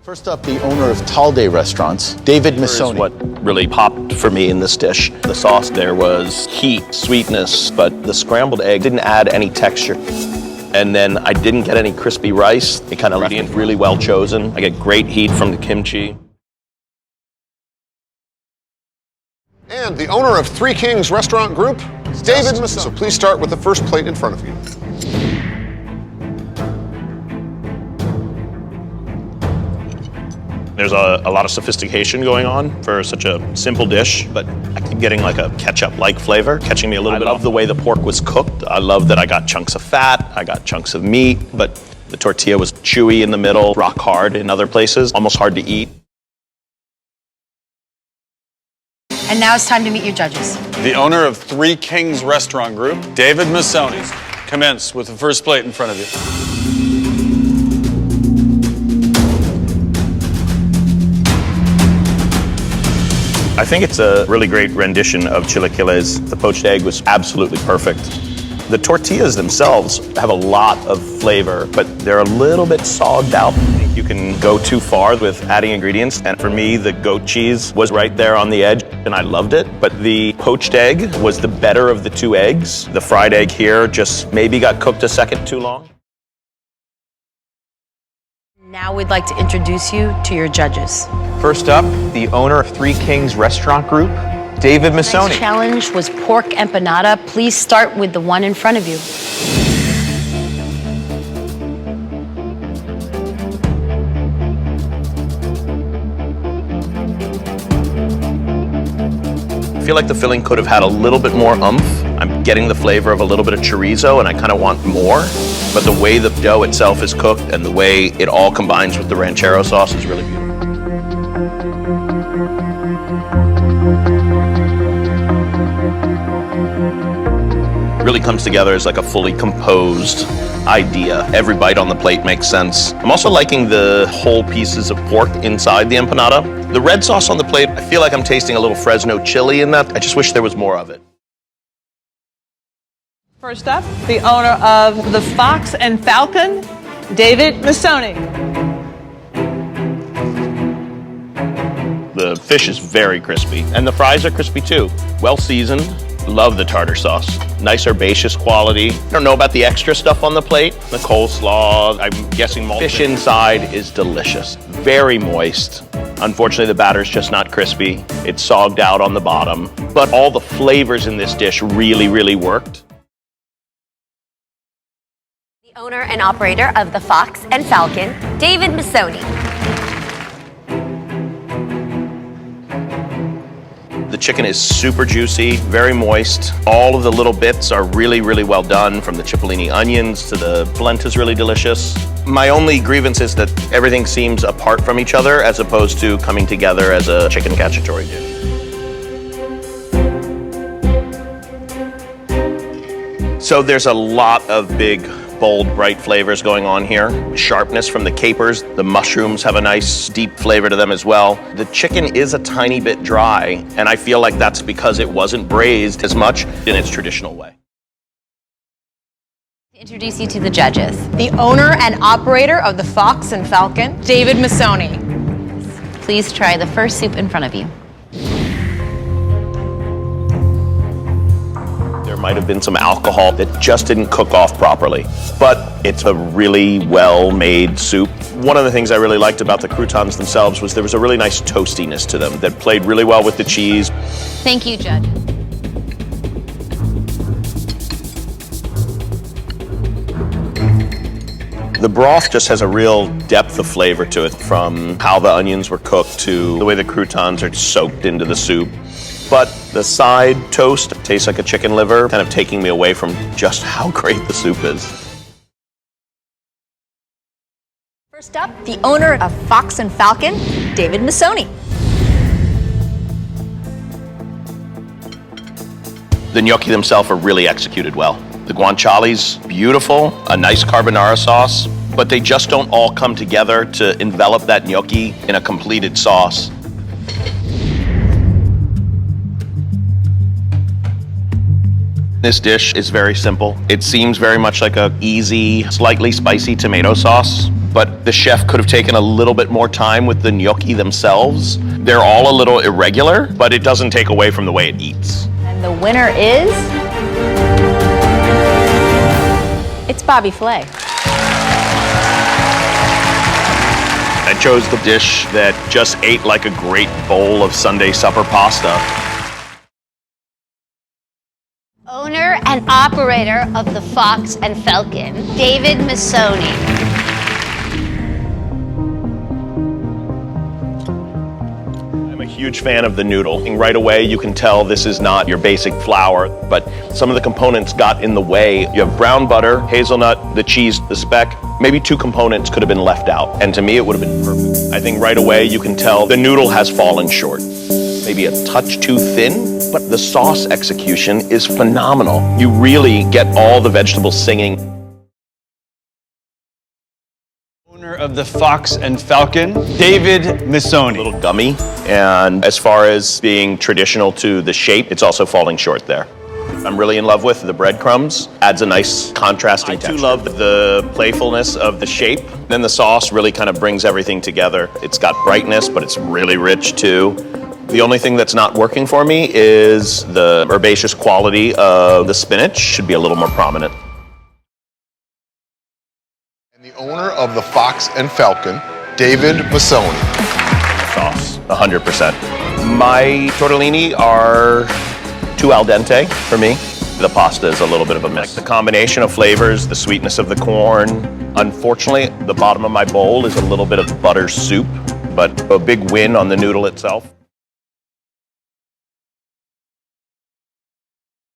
First up, the owner of Talde Restaurants, David Massoni. What really popped for me in this dish. The sauce there was heat, sweetness, but the scrambled egg didn't add any texture. And then I didn't get any crispy rice. It kind of left it really well chosen. I get great heat from the kimchi. And the owner of Three Kings Restaurant Group, David Massoni. So please start with the first plate in front of you. There's a lot of sophistication going on for such a simple dish, but I keep getting like a ketchup-like flavor, catching me a little bit. I love the way the pork was cooked. I love that I got chunks of fat, I got chunks of meat, but the tortilla was chewy in the middle, rock hard in other places, almost hard to eat. And now it's time to meet your judges. The owner of Three Kings Restaurant Group, David Massoni. Commence with the first plate in front of you. I think it's a really great rendition of chilaquiles. The poached egg was absolutely perfect. The tortillas themselves have a lot of flavor, but they're a little bit sogged out. I think you can go too far with adding ingredients, and for me, the goat cheese was right there on the edge, and I loved it. But the poached egg was the better of the two eggs. The fried egg here just maybe got cooked a second too long. Now we'd like to introduce you to your judges. First up, the owner of Three Kings Restaurant Group, David Massoni. Next challenge was pork empanada. Please start with the one in front of you. I feel like the filling could have had a little bit more oomph. I'm getting the flavor of a little bit of chorizo, and I kind of want more. But the way the dough itself is cooked and the way it all combines with the ranchero sauce is really beautiful. Really comes together as like a fully composed idea. Every bite on the plate makes sense. I'm also liking the whole pieces of pork inside the empanada. The red sauce on the plate, I feel like I'm tasting a little Fresno chili in that. I just wish there was more of it. First up, the owner of the Fox and Falcon, David Massoni. The fish is very crispy, and the fries are crispy too. Well seasoned. Love the tartar sauce. Nice herbaceous quality. I don't know about the extra stuff on the plate. The coleslaw, I'm guessing malted. Fish inside is delicious. Very moist. Unfortunately, the batter's just not crispy. It's sogged out on the bottom. But all the flavors in this dish really, really worked. The owner and operator of the Fox and Falcon, David Massoni. The chicken is super juicy, very moist. All of the little bits are really, really well done, from the cipollini onions to the polenta is really delicious. My only grievance is that everything seems apart from each other as opposed to coming together as a chicken cacciatore dish. So there's a lot of big, bold, bright flavors going on here. Sharpness from the capers. The mushrooms have a nice, deep flavor to them as well. The chicken is a tiny bit dry, and I feel like that's because it wasn't braised as much in its traditional way. Introduce you to the judges. The owner and operator of the Fox and Falcon, David Massoni. Please try the first soup in front of you. There might have been some alcohol that just didn't cook off properly, but it's a really well-made soup. One of the things I really liked about the croutons themselves was there was a really nice toastiness to them that played really well with the cheese. Thank you, Judge. The broth just has a real depth of flavor to it, from how the onions were cooked to the way the croutons are soaked into the soup. But the side toast tastes like a chicken liver, kind of taking me away from just how great the soup is. First up, the owner of Fox and Falcon, David Massoni. The gnocchi themselves are really executed well. The guanciale's beautiful, a nice carbonara sauce, but they just don't all come together to envelop that gnocchi in a completed sauce. This dish is very simple. It seems very much like an easy, slightly spicy tomato sauce, but the chef could have taken a little bit more time with the gnocchi themselves. They're all a little irregular, but it doesn't take away from the way it eats. And the winner is... It's Bobby Flay. I chose the dish that just ate like a great bowl of Sunday supper pasta. Owner and operator of the Fox and Falcon, David Massoni. I'm a huge fan of the noodle. Right away, you can tell this is not your basic flour, but some of the components got in the way. You have brown butter, hazelnut, the cheese, the speck. Maybe 2 components could have been left out, and to me, it would have been perfect. I think right away, you can tell the noodle has fallen short. Maybe a touch too thin, but the sauce execution is phenomenal. You really get all the vegetables singing. Owner of the Fox and Falcon, David Massoni. A little gummy, and as far as being traditional to the shape, it's also falling short there. I'm really in love with the breadcrumbs. Adds a nice contrasting texture. I do love the playfulness of the shape. Then the sauce really kind of brings everything together. It's got brightness, but it's really rich too. The only thing that's not working for me is the herbaceous quality of the spinach. Should be a little more prominent. And the owner of the Fox and Falcon, David Massoni. Sauce, 100%. My tortellini are too al dente for me. The pasta is a little bit of a mix. The combination of flavors, the sweetness of the corn. Unfortunately, the bottom of my bowl is a little bit of butter soup, but a big win on the noodle itself.